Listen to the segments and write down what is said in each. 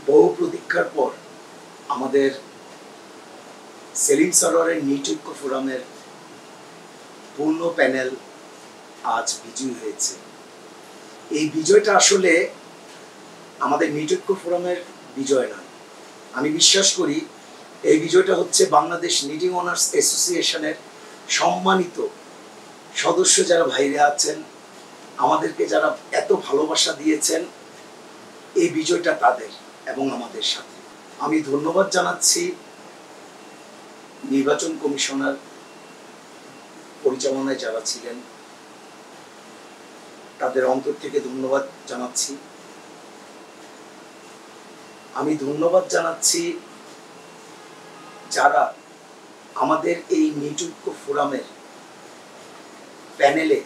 বহু প্রতীক্ষার পর আমাদের সেলিম সারোয়ারের নিট ঐক্য ফোরামের পূর্ণ প্যানেল আজ বিজয়ী হয়েছে। এই বিজয়টা আসলে আমাদের নিট ঐক্য ফোরামের বিজয় নয়। আমি বিশ্বাস করি এই বিজয়টা হচ্ছে বাংলাদেশ নিটিং অনার্স অ্যাসোসিয়েশনের সম্মানিত সদস্য যারা ভাইরা আছেন, আমাদেরকে যারা এত ভালোবাসা দিয়েছেন, এই বিজয়টা তাদের এবং আমাদের সাথে। আমি ধন্যবাদ জানাচ্ছি নির্বাচন কমিশনার পরিচালনায় যারা ছিলেন, তাদের অন্তর থেকে ধন্যবাদ জানাচ্ছি। আমি ধন্যবাদ জানাচ্ছি যারা আমাদের এই নিট ঐক্য ফোরামের প্যানেলে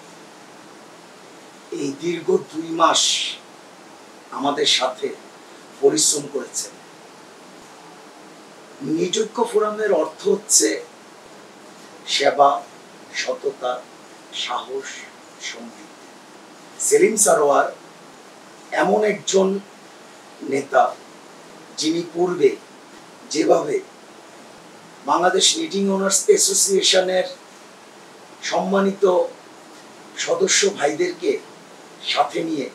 এই দীর্ঘ 2 মাস আমাদের সাথে পরিশ্রম করেছেন। নিট ঐক্য ফোরামের অর্থ হচ্ছে সেবা, সততা, সাহস, সমৃদ্ধি। সেলিম সারোয়ার এমন একজন নেতা যিনি পূর্বে যেভাবে বাংলাদেশ নিটিং অনার্স অ্যাসোসিয়েশনের সম্মানিত সদস্য ভাইদেরকে সাথে নিয়ে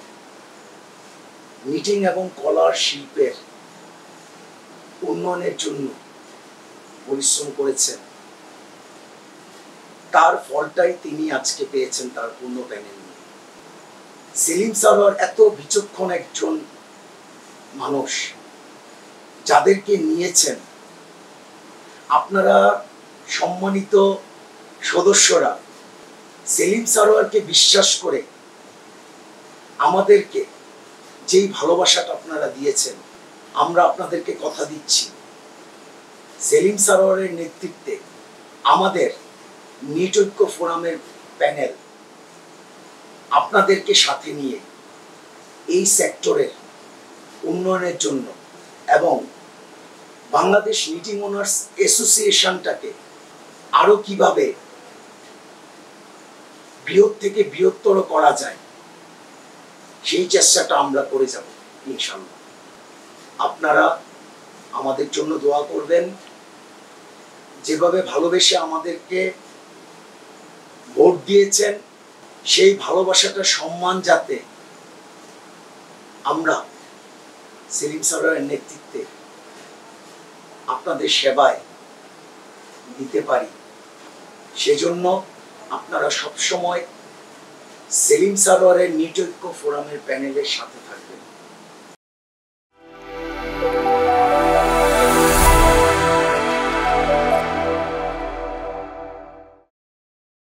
নিটিং এবং কলার শিল্পের উন্নয়নের জন্য পরিশ্রম করেছেন, তার ফলটাই তিনি আজকে পেয়েছেন তার পূর্ণ প্যানেল নিয়ে। সেলিম সারোয়ার এত বিচক্ষণ একজন মানুষ, যাদেরকে নিয়েছেন আপনারা সম্মানিত সদস্যরা সেলিম সারোয়ারকে বিশ্বাস করে আমাদেরকে যেই ভালোবাসাটা আপনারা দিয়েছেন, আমরা আপনাদেরকে কথা দিচ্ছি সেলিম সারোয়ারের নেতৃত্বে আমাদের নিট ঐক্য ফোরামের প্যানেল আপনাদেরকে সাথে নিয়ে এই সেক্টরের উন্নয়নের জন্য এবং বাংলাদেশ নিটিং অনার্স অ্যাসোসিয়েশনটাকে আরো কিভাবে বৃহৎ থেকে বৃহত্তর করা যায় সেই চেষ্টাটা আমরা করে যাব ইনশাআল্লাহ। আপনারা আমাদের জন্য দোয়া করবেন। যেভাবে ভালোবেসে আমাদেরকে ভোট দিয়েছেন, সেই ভালোবাসাটা সম্মান যাতে আমরা সেলিম সারোয়ারের নেতৃত্বে আপনাদের সেবায় দিতে পারি, সেজন্য আপনারা সবসময় সেলিম সারোয়ারের নিট ঐক্য ফোরামের প্যানেলের সাথে থাকবেন।